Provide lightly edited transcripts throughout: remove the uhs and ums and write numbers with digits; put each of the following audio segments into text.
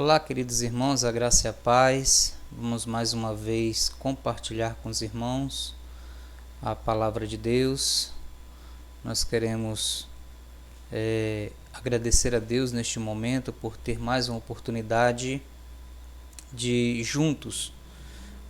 Olá, queridos irmãos, a graça e a paz. Vamos mais uma vez compartilhar com os irmãos a palavra de Deus. Nós queremos agradecer a Deus neste momento por ter mais uma oportunidade de juntos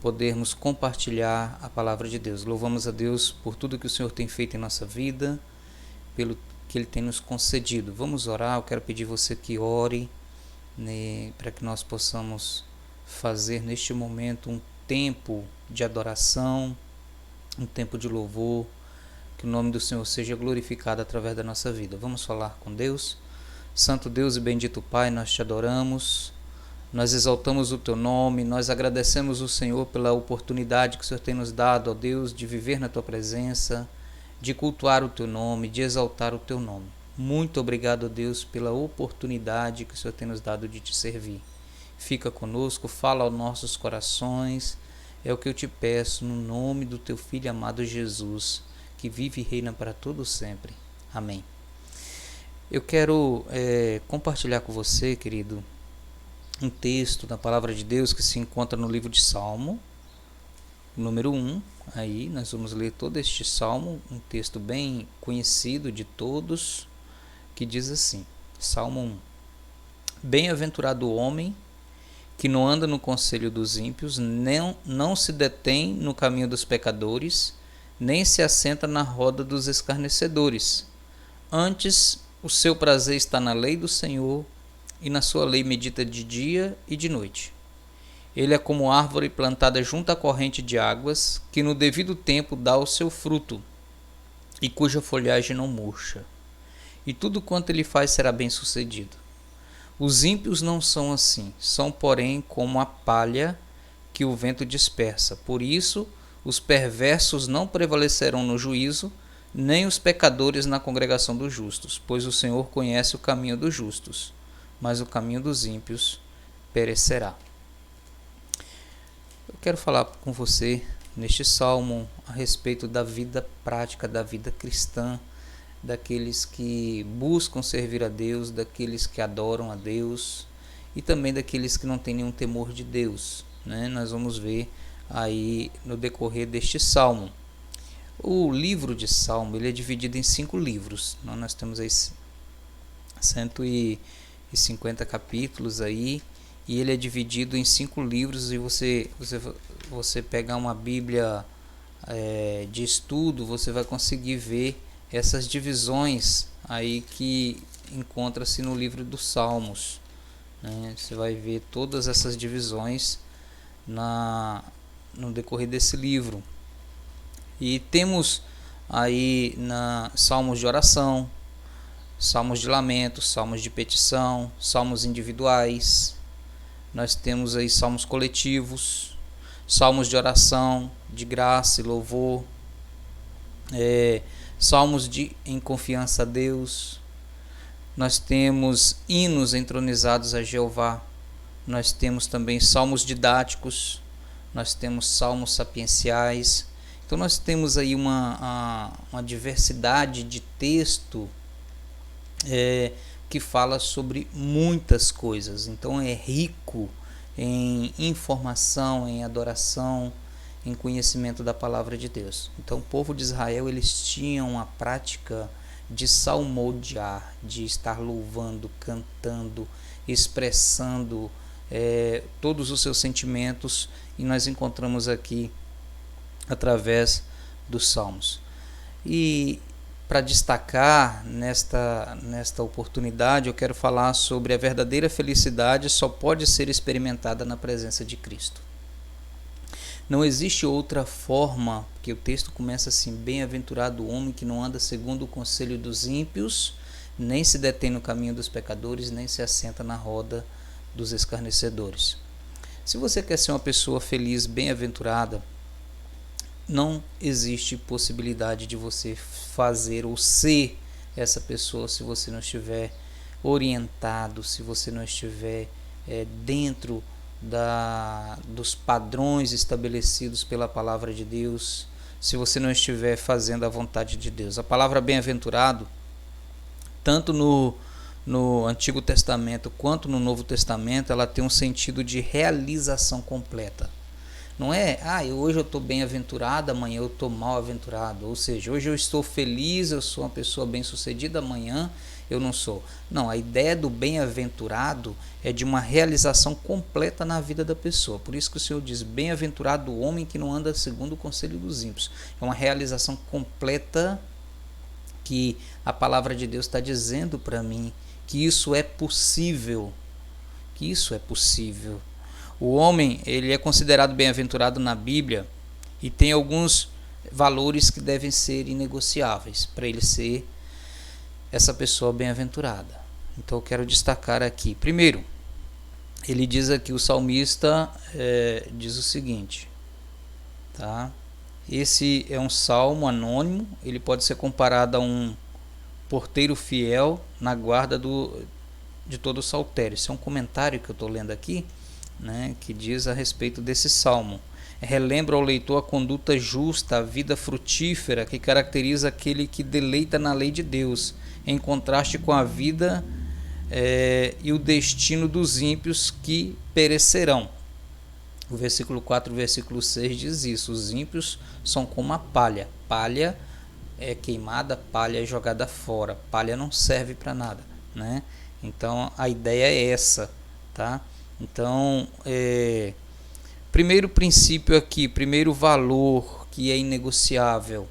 podermos compartilhar a palavra de Deus. Louvamos a Deus por tudo que o Senhor tem feito em nossa vida, pelo que Ele tem nos concedido. Vamos orar. Eu quero pedir você que ore, para que nós possamos fazer neste momento um tempo de adoração, um tempo de louvor, que o nome do Senhor seja glorificado através da nossa vida. Vamos falar com Deus. Santo Deus e bendito Pai, nós te adoramos, nós exaltamos o teu nome, nós agradecemos o Senhor pela oportunidade que o Senhor tem nos dado, ó Deus, de viver na tua presença, de cultuar o teu nome, de exaltar o teu nome. Muito obrigado, Deus, pela oportunidade que o Senhor tem nos dado de te servir. Fica conosco, fala aos nossos corações. É o que eu te peço no nome do teu Filho amado Jesus, que vive e reina para todo sempre. Amém. Eu quero compartilhar com você, querido, um texto da palavra de Deus que se encontra no livro de Salmo, número 1. Aí nós vamos ler todo este salmo, um texto bem conhecido de todos, que diz assim, Salmo 1: Bem-aventurado o homem que não anda no conselho dos ímpios, não se detém no caminho dos pecadores, nem se assenta na roda dos escarnecedores. Antes, o seu prazer está na lei do Senhor, e na sua lei medita de dia e de noite. Ele é como árvore plantada junto à corrente de águas, que no devido tempo dá o seu fruto, e cuja folhagem não murcha. E tudo quanto ele faz será bem sucedido. Os ímpios não são assim, são porém como a palha que o vento dispersa. Por isso, os perversos não prevalecerão no juízo, nem os pecadores na congregação dos justos, pois o Senhor conhece o caminho dos justos, mas o caminho dos ímpios perecerá. Eu quero falar com você neste salmo a respeito da vida prática, da vida cristã, daqueles que buscam servir a Deus, daqueles que adoram a Deus e também daqueles que não têm nenhum temor de Deus, né? Nós vamos ver aí no decorrer deste salmo. O livro de Salmo ele é dividido em 5 livros. Nós temos aí 150 capítulos aí, e ele é dividido em 5 livros. E você pegar uma Bíblia de estudo, você vai conseguir ver essas divisões aí que encontra-se no livro dos Salmos, né? Você vai ver todas essas divisões no decorrer desse livro. E temos aí salmos de oração, salmos de lamento, salmos de petição, salmos individuais. Nós temos aí salmos coletivos, salmos de oração, de graça e louvor, salmos em confiança a Deus. Nós temos hinos entronizados a Jeová. Nós temos também salmos didáticos. Nós temos salmos sapienciais. Então nós temos aí uma diversidade de texto que fala sobre muitas coisas. Então é rico em informação, em adoração, em conhecimento da palavra de Deus. Então o povo de Israel eles tinham a prática de salmodiar, de estar louvando, cantando, expressando todos os seus sentimentos, e nós encontramos aqui através dos salmos. E para destacar nesta oportunidade, eu quero falar sobre a verdadeira felicidade só pode ser experimentada na presença de Cristo. Não existe outra forma, porque o texto começa assim: bem-aventurado o homem que não anda segundo o conselho dos ímpios, nem se detém no caminho dos pecadores, nem se assenta na roda dos escarnecedores. Se você quer ser uma pessoa feliz, bem-aventurada, não existe possibilidade de você fazer ou ser essa pessoa se você não estiver orientado, se você não estiver dentro dos padrões estabelecidos pela palavra de Deus, se você não estiver fazendo a vontade de Deus. A palavra bem-aventurado, tanto no no Antigo Testamento quanto no Novo Testamento, ela tem um sentido de realização completa. Não é, hoje eu estou bem-aventurado, amanhã eu estou mal-aventurado. Ou seja, hoje eu estou feliz, eu sou uma pessoa bem-sucedida, amanhã eu não sou. Não, a ideia do bem-aventurado é de uma realização completa na vida da pessoa. Por isso que o Senhor diz, bem-aventurado o homem que não anda segundo o conselho dos ímpios. É uma realização completa que a palavra de Deus está dizendo para mim, que isso é possível. Que isso é possível. O homem, ele é considerado bem-aventurado na Bíblia e tem alguns valores que devem ser inegociáveis para ele ser essa pessoa bem-aventurada. Então eu quero destacar aqui. Primeiro, ele diz aqui, o salmista diz o seguinte, tá? Esse é um salmo anônimo, ele pode ser comparado a um porteiro fiel na guarda de todo o saltério. Esse é um comentário que eu estou lendo aqui, né, que diz a respeito desse salmo. Relembra ao leitor a conduta justa, a vida frutífera que caracteriza aquele que deleita na lei de Deus, em contraste com a vida e o destino dos ímpios que perecerão. O versículo 4 e o versículo 6 diz isso: os ímpios são como a palha. Palha é queimada, palha é jogada fora. Palha não serve para nada, né? Então a ideia é essa, tá? Então, primeiro princípio aqui, primeiro valor que é inegociável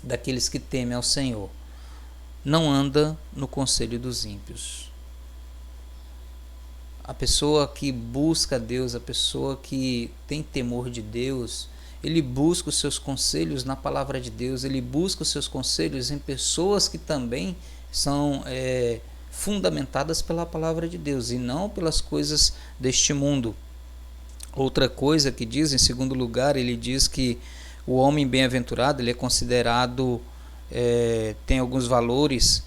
daqueles que temem ao Senhor: não anda no conselho dos ímpios. A pessoa que busca Deus, a pessoa que tem temor de Deus, ele busca os seus conselhos na palavra de Deus, ele busca os seus conselhos em pessoas que também são fundamentadas pela palavra de Deus e não pelas coisas deste mundo. Outra coisa que diz, em segundo lugar, ele diz que o homem bem-aventurado, ele é considerado, tem alguns valores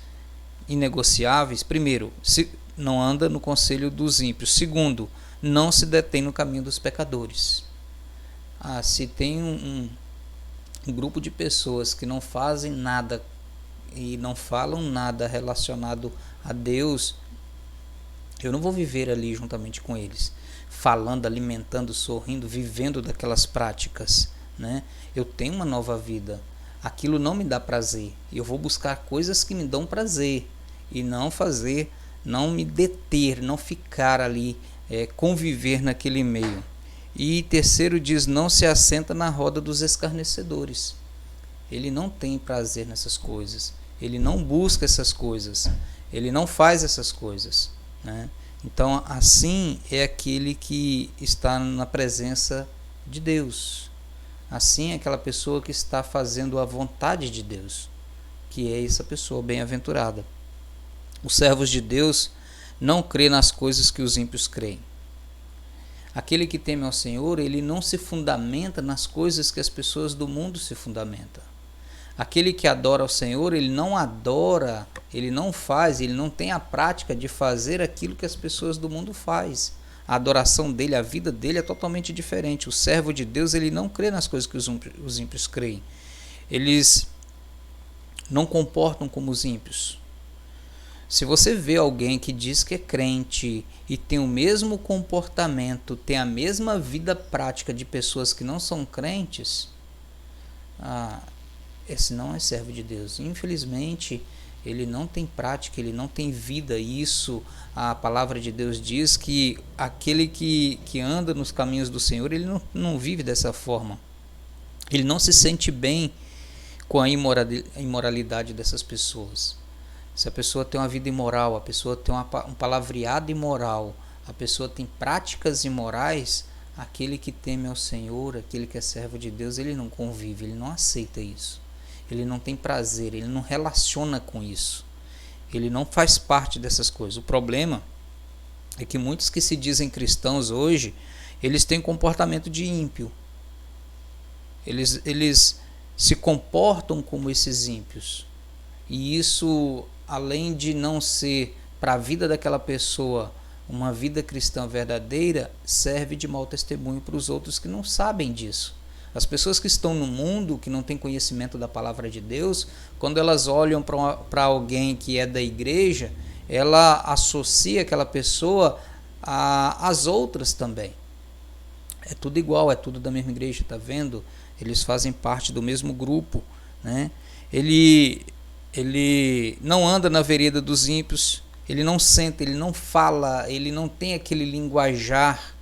inegociáveis. Primeiro, não anda no conselho dos ímpios. Segundo, não se detém no caminho dos pecadores. Se tem um grupo de pessoas que não fazem nada e não falam nada relacionado a Deus, eu não vou viver ali juntamente com eles, falando, alimentando, sorrindo, vivendo daquelas práticas, né? Eu tenho uma nova vida, aquilo não me dá prazer, eu vou buscar coisas que me dão prazer e não fazer, não me deter, não ficar ali, conviver naquele meio. E terceiro diz, não se assenta na roda dos escarnecedores. Ele não tem prazer nessas coisas, ele não busca essas coisas, ele não faz essas coisas, né? Então, assim é aquele que está na presença de Deus. Assim é aquela pessoa que está fazendo a vontade de Deus, que é essa pessoa bem-aventurada. Os servos de Deus não crê nas coisas que os ímpios creem. Aquele que teme ao Senhor, ele não se fundamenta nas coisas que as pessoas do mundo se fundamentam. Aquele que adora ao Senhor, ele não adora, ele não faz, ele não tem a prática de fazer aquilo que as pessoas do mundo fazem. A adoração dele, a vida dele é totalmente diferente. O servo de Deus, ele não crê nas coisas que os ímpios creem. Eles não comportam como os ímpios. Se você vê alguém que diz que é crente e tem o mesmo comportamento, tem a mesma vida prática de pessoas que não são crentes, esse não é servo de Deus. Infelizmente, ele não tem prática, ele não tem vida. Isso, a palavra de Deus diz que aquele que anda nos caminhos do Senhor, ele não vive dessa forma. Ele não se sente bem com a imoralidade dessas pessoas. Se a pessoa tem uma vida imoral, a pessoa tem um palavreado imoral, a pessoa tem práticas imorais, aquele que teme ao Senhor, aquele que é servo de Deus, ele não convive, ele não aceita isso. Ele não tem prazer, ele não relaciona com isso. Ele não faz parte dessas coisas. O problema é que muitos que se dizem cristãos hoje, eles têm comportamento de ímpio. Eles se comportam como esses ímpios. E isso, além de não ser para a vida daquela pessoa uma vida cristã verdadeira, serve de mau testemunho para os outros que não sabem disso. As pessoas que estão no mundo, que não têm conhecimento da palavra de Deus, quando elas olham para alguém que é da igreja, ela associa aquela pessoa às outras também. É tudo igual, é tudo da mesma igreja, tá vendo? Eles fazem parte do mesmo grupo, né? Ele não anda na vereda dos ímpios, ele não senta, ele não fala, ele não tem aquele linguajar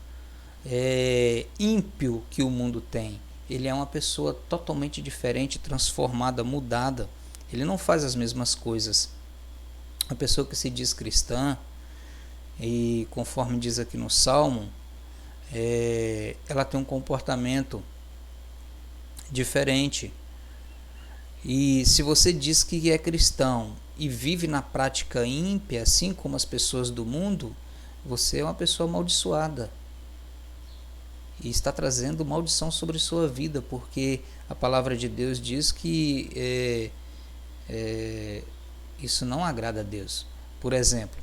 ímpio que o mundo tem. Ele é uma pessoa totalmente diferente, transformada, mudada. Ele não faz as mesmas coisas. A pessoa que se diz cristã, e conforme diz aqui no Salmo, ela tem um comportamento diferente. E se você diz que é cristão e vive na prática ímpia, assim como as pessoas do mundo, você é uma pessoa amaldiçoada e está trazendo maldição sobre sua vida, porque a palavra de Deus diz que isso não agrada a Deus. Por exemplo,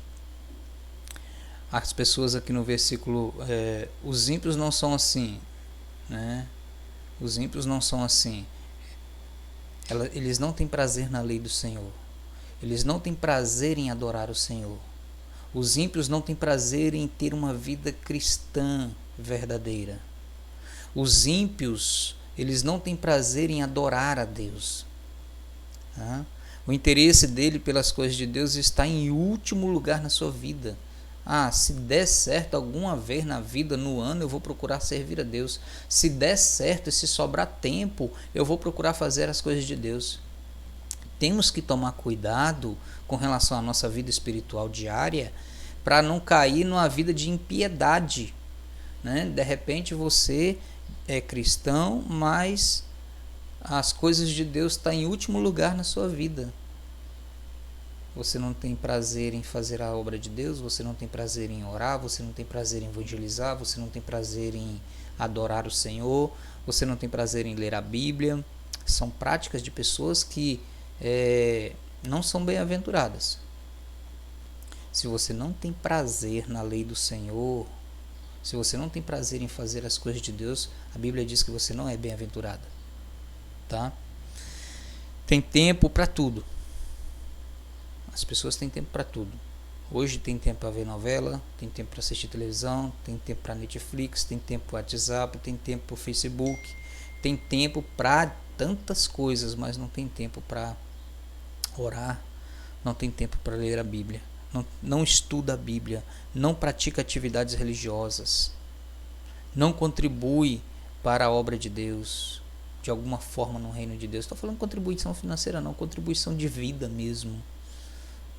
as pessoas aqui no versículo, os ímpios não são assim, né? Os ímpios não são assim. Eles não têm prazer na lei do Senhor. Eles não têm prazer em adorar o Senhor. Os ímpios não têm prazer em ter uma vida cristã verdadeira. Os ímpios, eles não têm prazer em adorar a Deus. Tá? O interesse dele pelas coisas de Deus está em último lugar na sua vida. Se der certo alguma vez na vida, no ano, eu vou procurar servir a Deus. Se der certo e se sobrar tempo, eu vou procurar fazer as coisas de Deus. Temos que tomar cuidado com relação à nossa vida espiritual diária para não cair numa vida de impiedade, né? De repente você é cristão, mas as coisas de Deus estão em último lugar na sua vida. Você não tem prazer em fazer a obra de Deus, você não tem prazer em orar, você não tem prazer em evangelizar, você não tem prazer em adorar o Senhor, você não tem prazer em ler a Bíblia. São práticas de pessoas que não são bem-aventuradas. Se você não tem prazer na lei do Senhor, se você não tem prazer em fazer as coisas de Deus, a Bíblia diz que você não é bem-aventurada. Tá? Tem tempo para tudo. As pessoas têm tempo para tudo. Hoje tem tempo para ver novela, tem tempo para assistir televisão, tem tempo para Netflix, tem tempo para WhatsApp, tem tempo para Facebook, tem tempo para tantas coisas, mas não tem tempo para orar, não tem tempo para ler a Bíblia, não estuda a Bíblia, não pratica atividades religiosas, não contribui para a obra de Deus de alguma forma no reino de Deus. Estou falando contribuição financeira não, contribuição de vida mesmo.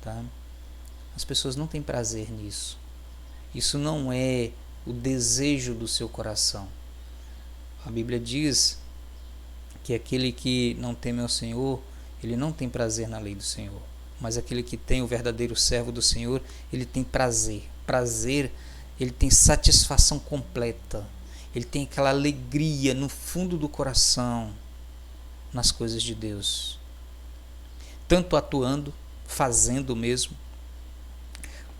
Tá? As pessoas não têm prazer nisso. Isso não é o desejo do seu coração. A Bíblia diz que aquele que não teme ao Senhor, ele não tem prazer na lei do Senhor. Mas aquele que tem o verdadeiro servo do Senhor, ele tem prazer. Prazer, ele tem satisfação completa. Ele tem aquela alegria no fundo do coração nas coisas de Deus. Tanto atuando, fazendo mesmo,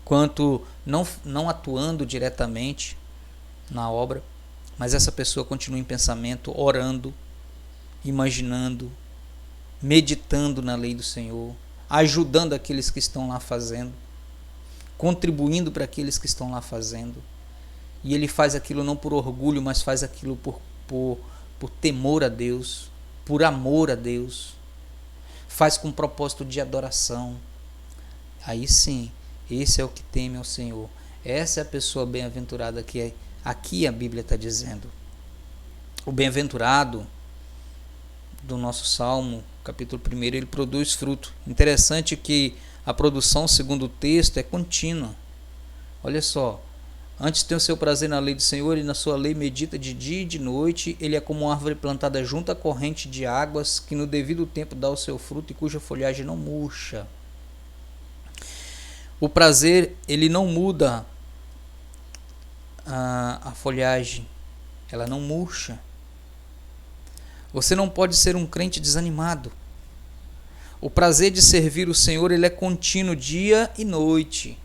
quanto não atuando diretamente na obra, mas essa pessoa continua em pensamento, orando, imaginando, meditando na lei do Senhor, ajudando aqueles que estão lá fazendo, contribuindo para aqueles que estão lá fazendo. E ele faz aquilo não por orgulho, mas faz aquilo por temor a Deus, por amor a Deus. Faz com propósito de adoração. Aí sim, esse é o que teme ao Senhor. Essa é a pessoa bem-aventurada que aqui a Bíblia está dizendo. O bem-aventurado do nosso Salmo, capítulo 1, ele produz fruto. Interessante que a produção, segundo o texto, é contínua. Olha só. Antes tem o seu prazer na lei do Senhor, e na sua lei medita de dia e de noite. Ele é como uma árvore plantada junto à corrente de águas, que no devido tempo dá o seu fruto e cuja folhagem não murcha. O prazer, ele não muda a folhagem, ela não murcha. Você não pode ser um crente desanimado. O prazer de servir o Senhor, ele é contínuo dia e noite.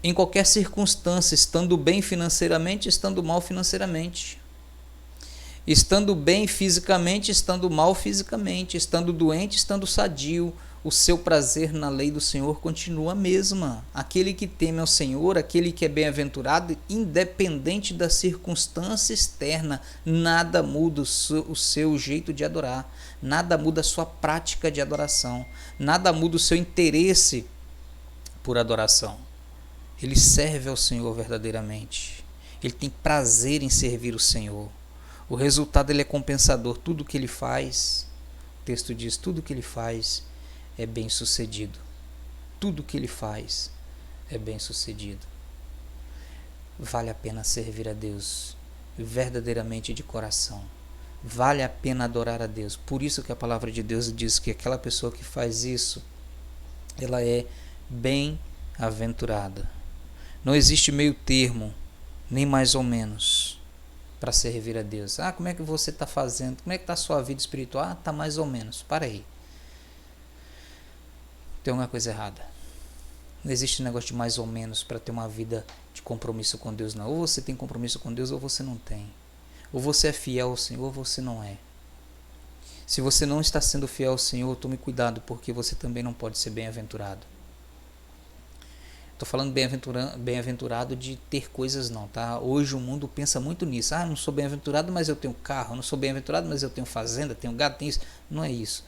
Em qualquer circunstância, estando bem financeiramente, estando mal financeiramente. Estando bem fisicamente, estando mal fisicamente. Estando doente, estando sadio. o seu prazer na lei do Senhor continua a mesma. Aquele que teme ao Senhor, aquele que é bem-aventurado, independente da circunstância externa, nada muda o seu jeito de adorar, nada muda a sua prática de adoração, nada muda o seu interesse por adoração. Ele serve ao Senhor verdadeiramente. Ele tem prazer em servir o Senhor. O resultado ele é compensador. Tudo que ele faz, o texto diz, tudo que ele faz é bem sucedido. Tudo que ele faz é bem sucedido. Vale a pena servir a Deus verdadeiramente de coração. Vale a pena adorar a Deus. Por isso que a palavra de Deus diz que aquela pessoa que faz isso, ela é bem-aventurada. Não existe meio termo, nem mais ou menos, para servir a Deus. Como é que você está fazendo? Como é que está a sua vida espiritual? Está mais ou menos. Para aí. Tem alguma coisa errada. Não existe negócio de mais ou menos para ter uma vida de compromisso com Deus, não. Ou você tem compromisso com Deus ou você não tem. Ou você é fiel ao Senhor ou você não é. Se você não está sendo fiel ao Senhor, tome cuidado, porque você também não pode ser bem-aventurado. Estou falando bem-aventurado de ter coisas não, tá? Hoje o mundo pensa muito nisso. Não sou bem-aventurado, mas eu tenho carro. Não sou bem-aventurado, mas eu tenho fazenda, tenho gado, tenho isso. Não é isso,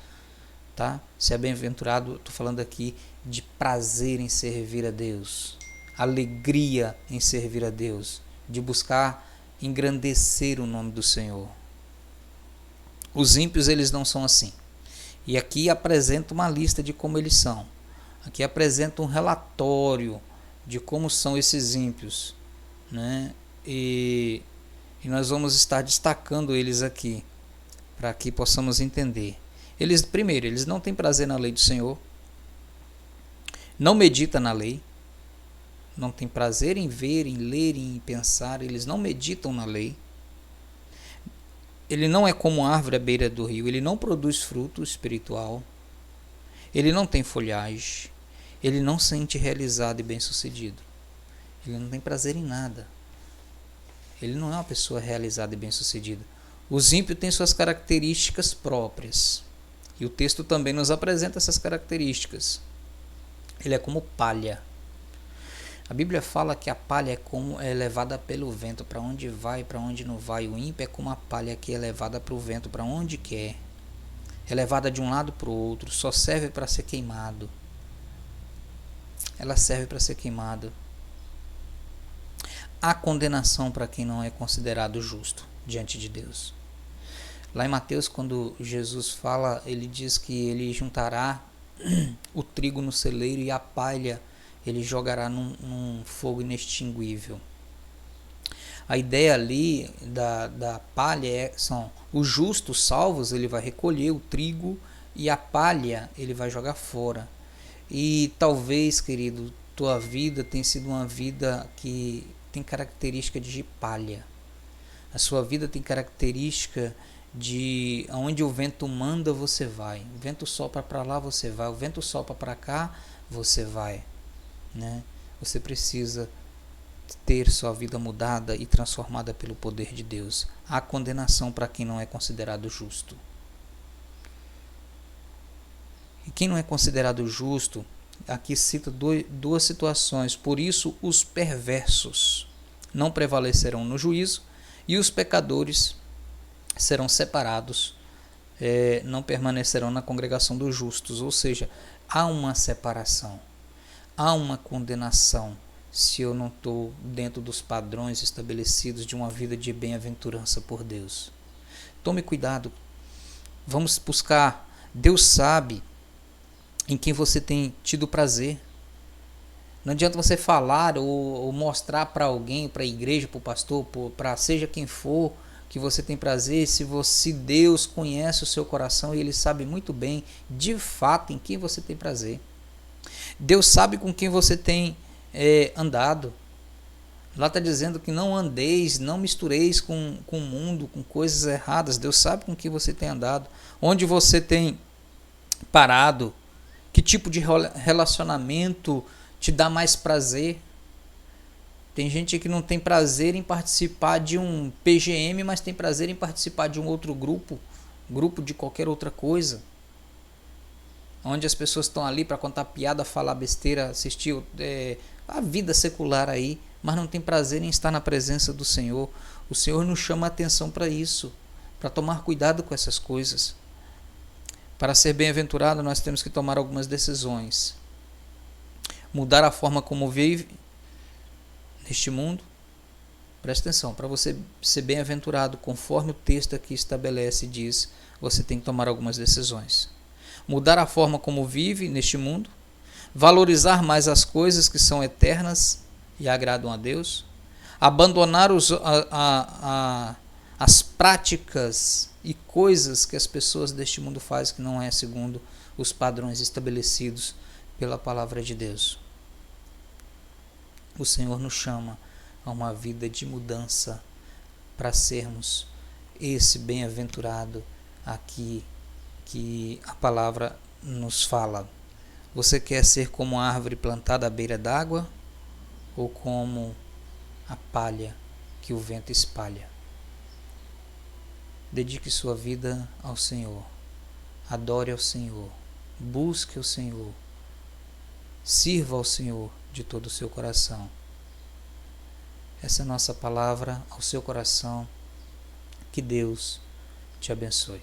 tá? Se é bem-aventurado, estou falando aqui de prazer em servir a Deus, alegria em servir a Deus, de buscar engrandecer o nome do Senhor. Os ímpios, eles não são assim. E aqui apresenta uma lista de como eles são. Aqui apresenta um relatório de como são esses ímpios, né? E nós vamos estar destacando eles aqui, para que possamos entender. Primeiro, eles não têm prazer na lei do Senhor, não meditam na lei, não têm prazer em ver, em ler, em pensar, eles não meditam na lei. Ele não é como árvore à beira do rio, ele não produz fruto espiritual, ele não tem folhagem, ele não se sente realizado e bem-sucedido. Ele não tem prazer em nada. Ele não é uma pessoa realizada e bem-sucedida. Os ímpios têm suas características próprias. E o texto também nos apresenta essas características. Ele é como palha. A Bíblia fala que a palha é levada pelo vento, para onde vai, para onde não vai. O ímpio é como a palha que é levada para o vento, para onde quer. É levada de um lado para o outro, só serve para ser queimado. Ela serve para ser queimada. Há condenação para quem não é considerado justo diante de Deus. Lá em Mateus, quando Jesus fala, ele diz que ele juntará o trigo no celeiro e a palha ele jogará num fogo inextinguível. A ideia ali da palha são os justos salvos, ele vai recolher o trigo e a palha ele vai jogar fora. E talvez, querido, tua vida tenha sido uma vida que tem característica de palha. A sua vida tem característica de aonde o vento manda você vai. O vento sopra para lá, você vai. O vento sopra para cá, você vai, né? Você precisa ter sua vida mudada e transformada pelo poder de Deus. Há condenação para quem não é considerado justo. E quem não é considerado justo, aqui cita duas situações. Por isso os perversos não prevalecerão no juízo e os pecadores serão separados, não permanecerão na congregação dos justos. Ou seja, há uma separação, há uma condenação se eu não estou dentro dos padrões estabelecidos de uma vida de bem-aventurança por Deus. Tome cuidado, vamos buscar. Deus sabe em quem você tem tido prazer. Não adianta você falar ou mostrar para alguém, para a igreja, para o pastor, para seja quem for, que você tem prazer, se Deus conhece o seu coração e Ele sabe muito bem, de fato, em quem você tem prazer. Deus sabe com quem você tem andado. Lá está dizendo que não andeis, não mistureis com o mundo, com coisas erradas. Deus sabe com quem você tem andado, onde você tem parado, que tipo de relacionamento te dá mais prazer. Tem gente que não tem prazer em participar de um PGM, mas tem prazer em participar de um outro grupo de qualquer outra coisa. onde as pessoas estão ali para contar piada, falar besteira, assistir a vida secular aí, mas não tem prazer em estar na presença do Senhor. O Senhor nos chama a atenção para isso, para tomar cuidado com essas coisas. Para ser bem-aventurado, nós temos que tomar algumas decisões. Mudar a forma como vive neste mundo. Presta atenção, para você ser bem-aventurado, conforme o texto aqui estabelece e diz, você tem que tomar algumas decisões. Mudar a forma como vive neste mundo, valorizar mais as coisas que são eternas e agradam a Deus, abandonar as práticas e coisas que as pessoas deste mundo fazem que não é segundo os padrões estabelecidos pela palavra de Deus. O Senhor nos chama a uma vida de mudança para sermos esse bem-aventurado aqui que a palavra nos fala. Você quer ser como a árvore plantada à beira d'água ou como a palha que o vento espalha? Dedique sua vida ao Senhor, adore ao Senhor, busque o Senhor, sirva ao Senhor de todo o seu coração. Essa é a nossa palavra ao seu coração. Que Deus te abençoe.